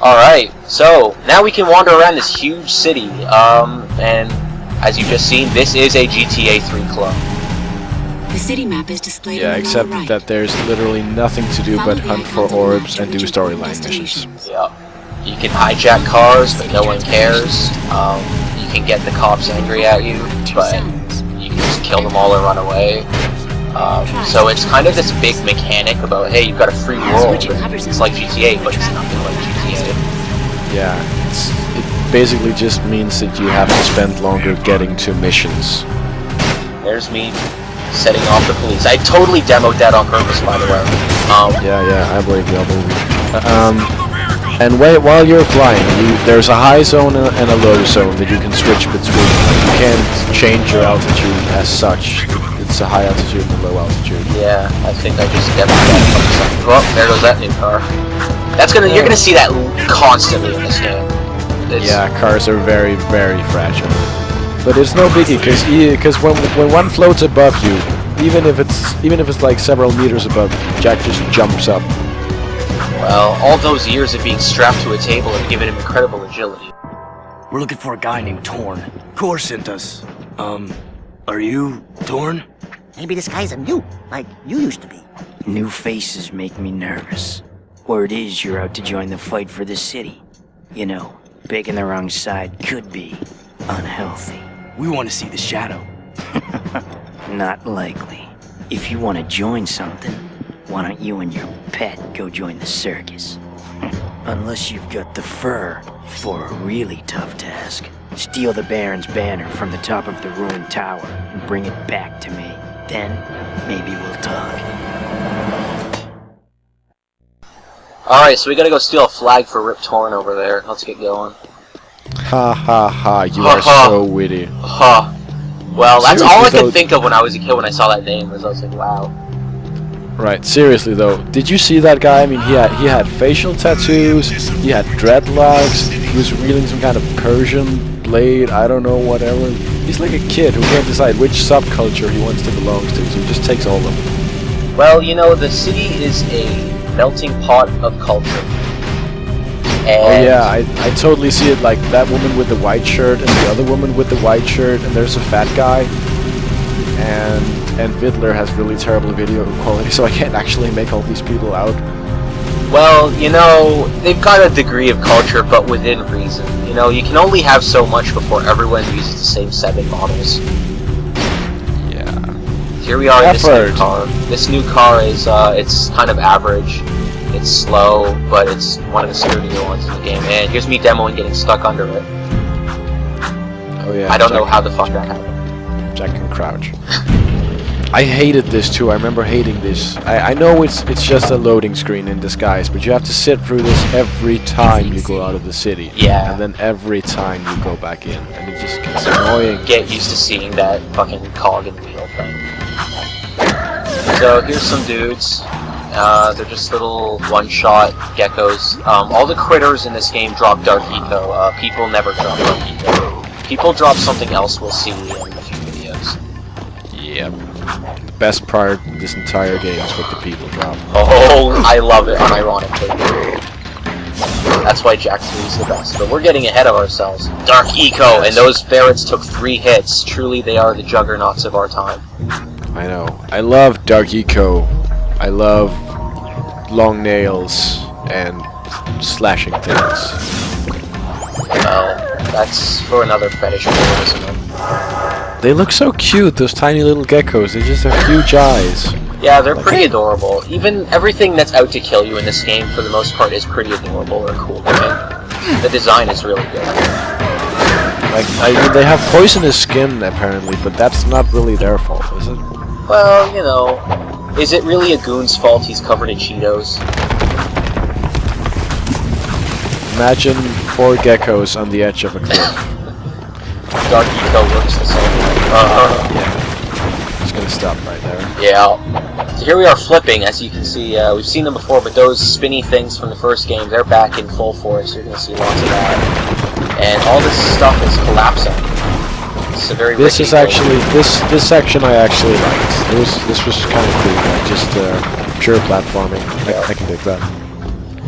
Alright, so now we can wander around this huge city, and as you've just seen, this is a GTA 3 clone. The city map is displayed Yeah, on the except lower right. that there's literally nothing to do Follow but the hunt icons for on the orbs map to and do reach important storyline missions. destinations. Yep. You can hijack cars, but no one cares. You can get the cops angry at you, but you can just kill them all and run away. So it's kind of this big mechanic about, hey, you've got a free world. It's like GTA, but it's nothing like GTA. Yeah, it basically just means that you have to spend longer getting to missions. There's me setting off the police. I totally demoed that on purpose, by the way. Yeah, I believe you, and while you're flying, there's a high zone and a low zone that you can switch between. You can't change your altitude as such. It's a high altitude and a low altitude. Yeah, I think I just demoed that. Oh, there goes that new car. You're gonna see that constantly in this game. Yeah, cars are very, very fragile. But it's no biggie, because when one floats above you, even if it's like several meters above, Jack just jumps up. Well, all those years of being strapped to a table have given him incredible agility. We're looking for a guy named Torn. Core sent us. Are you Torn? Maybe this guy's a new, like you used to be. New faces make me nervous. Word is you're out to join the fight for the city. You know, picking the wrong side could be unhealthy. We want to see the Shadow. Not likely. If you want to join something, why don't you and your pet go join the circus? Unless you've got the fur for a really tough task. Steal the Baron's banner from the top of the ruined tower and bring it back to me. Then, maybe we'll talk. Alright, so we gotta go steal a flag for Rip Torn over there. Let's get going. Ha ha ha, you Ha, are ha. so witty. Huh. Well, that's all I Seriously, could though- think of when I was a kid when I saw that name. Was I was like, wow. Right, seriously though, did you see that guy? I mean, he had facial tattoos, he had dreadlocks, he was wielding some kind of Persian blade, I don't know, whatever. He's like a kid who can't decide which subculture he wants to belong to, so he just takes all of them. Well, you know, the city is a melting pot of culture. And Oh yeah, I totally see it, like that woman with the white shirt and the other woman with the white shirt, and there's a fat guy, and Vidler has really terrible video quality, so I can't actually make all these people out. Well, you know, they've got a degree of culture, but within reason. You know, you can only have so much before everyone uses the same 7 models. Yeah. Here we are in this new Effort. car. This new car is, it's kind of average. It's slow, but it's one of the sturdier ones in the game. And here's me demoing getting stuck under it. Oh yeah. I don't know how the fuck that happened. Jack can crouch. I hated this too. I remember hating this. I know it's just a loading screen in disguise, but you have to sit through this every time you go out of the city. Yeah. And then every time you go back in, and it just gets annoying. Get used to seeing that fucking cog and wheel thing. So here's some dudes. They're just little one-shot geckos. All the critters in this game drop Dark Eco. People never drop Dark Eco. People drop something else we'll see in a few videos. Yep. The best part of this entire game is what the people drop. Oh, I love it, unironically. That's why Jack 3 is the best. But we're getting ahead of ourselves. Dark Eco, and those ferrets took 3 hits. Truly, they are the juggernauts of our time. I know. I love Dark Eco. I love long nails and slashing things. Well, that's for another fetish video, isn't it? They look so cute, those tiny little geckos. They just have huge eyes. Yeah, they're pretty adorable. Even everything that's out to kill you in this game, for the most part, is pretty adorable or cool looking. The design is really good. Like, I mean, they have poisonous skin apparently, but that's not really their fault, is it? Well, you know, is it really a goon's fault he's covered in Cheetos? Imagine 4 geckos on the edge of a cliff. Dark Eco works the same way. Yeah. Just gonna stop right there. Yeah. So here we are flipping, as you can see. We've seen them before, but those spinny things from the first game, they're back in full force. You're gonna see lots of that. And all this stuff is collapsing. It's a very This is rickety actually this section I actually liked. This was kind of cool. Like just pure platforming. I can dig that.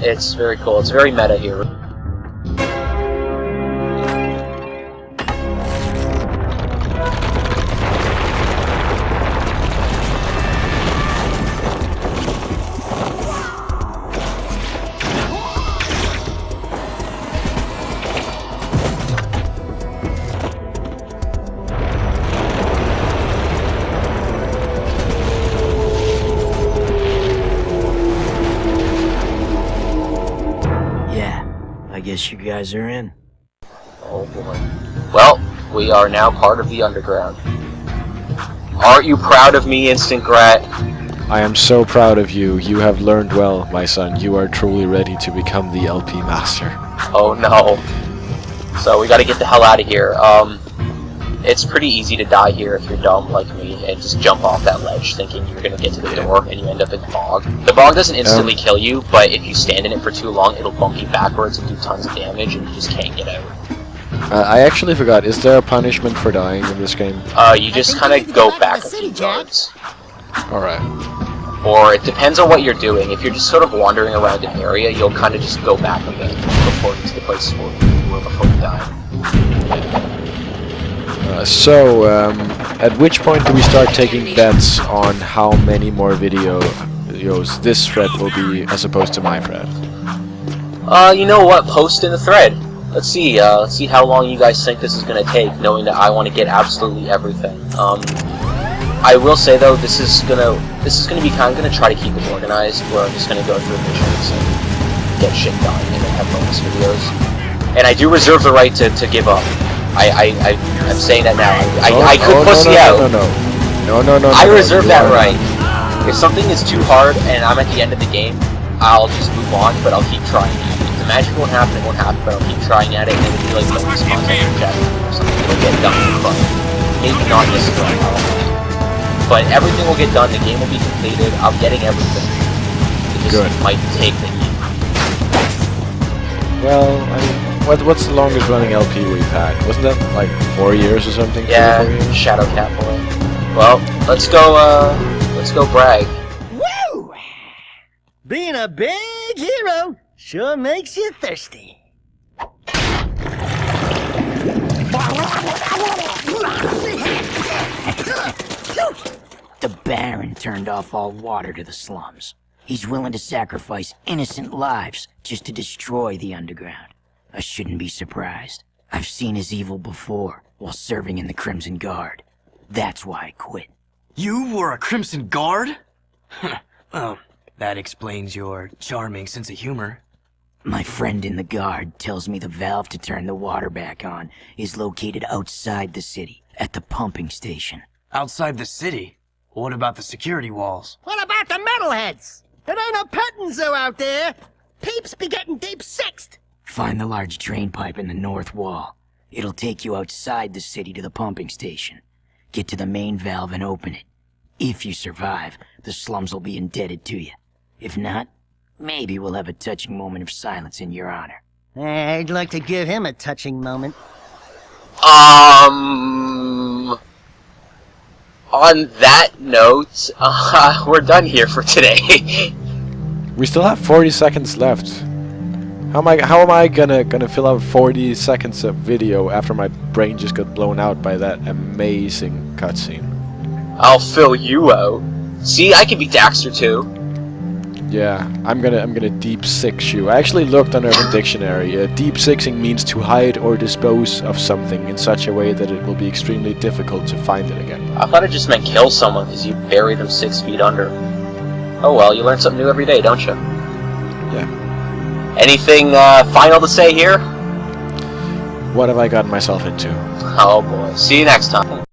It's very cool. It's very meta here. I guess you guys are in. Oh boy. Well, we are now part of the underground. Aren't you proud of me, Instant Grat? I am so proud of you. You have learned well, my son. You are truly ready to become the LP master. Oh no. So we gotta get the hell out of here. It's pretty easy to die here if you're dumb like me and just jump off that ledge thinking you're gonna get to the door and you end up in the bog. The bog doesn't instantly kill you, but if you stand in it for too long, it'll bump you backwards and do tons of damage and you just can't get out. I actually forgot, is there a punishment for dying in this game? You just kind of go back a few yards. Alright. Or it depends on what you're doing. If you're just sort of wandering around an area, you'll kind of just go back a bit before you get to the place where you were before you died. At which point do we start taking bets on how many more videos this thread will be as opposed to my thread? You know what? Post in the thread. Let's see how long you guys think this is gonna take, knowing that I want to get absolutely everything. I will say though, this is gonna be I'm gonna try to keep it organized, where I'm just gonna go through missions and get shit done, and then have bonus videos. And I do reserve the right to give up. I'm saying that now. I could pussy out. No. I reserve that right. If something is too hard and I'm at the end of the game, I'll just move on, but I'll keep trying. If the magic won't happen, it won't happen, but I'll keep trying at it, and it'll be like bonus content or something. It'll get done, but maybe not this way. But everything will get done, the game will be completed, I'm getting everything. It just might take the game. Well, I mean, what's the longest running LP we've had? Wasn't that like 4 years or something? Yeah, 4 years? Shadow Cat Boy. Well, let's go brag. Woo! Being a big hero sure makes you thirsty. The Baron turned off all water to the slums. He's willing to sacrifice innocent lives just to destroy the underground. I shouldn't be surprised. I've seen his evil before while serving in the Crimson Guard. That's why I quit. You were a Crimson Guard? Well, that explains your charming sense of humor. My friend in the Guard tells me the valve to turn the water back on is located outside the city, at the pumping station. Outside the city? What about the security walls? What about the metalheads? It ain't a petting zoo out there. Peeps be getting deep sixed. Find the large drain pipe in the north wall. It'll take you outside the city to the pumping station. Get to the main valve and open it. If you survive, the slums will be indebted to you. If not, maybe we'll have a touching moment of silence in your honor. I'd like to give him a touching moment. On that note, we're done here for today. We still have 40 seconds left. How am I gonna fill out 40 seconds of video after my brain just got blown out by that amazing cutscene? I'll fill you out. See, I can be Daxter too. Yeah, I'm gonna deep six you. I actually looked on Urban Dictionary. Deep sixing means to hide or dispose of something in such a way that it will be extremely difficult to find it again. I thought it just meant kill someone because you bury them 6 feet under. Oh well, you learn something new every day, don't you? Yeah. Anything final to say here? What have I gotten myself into? Oh boy. See you next time.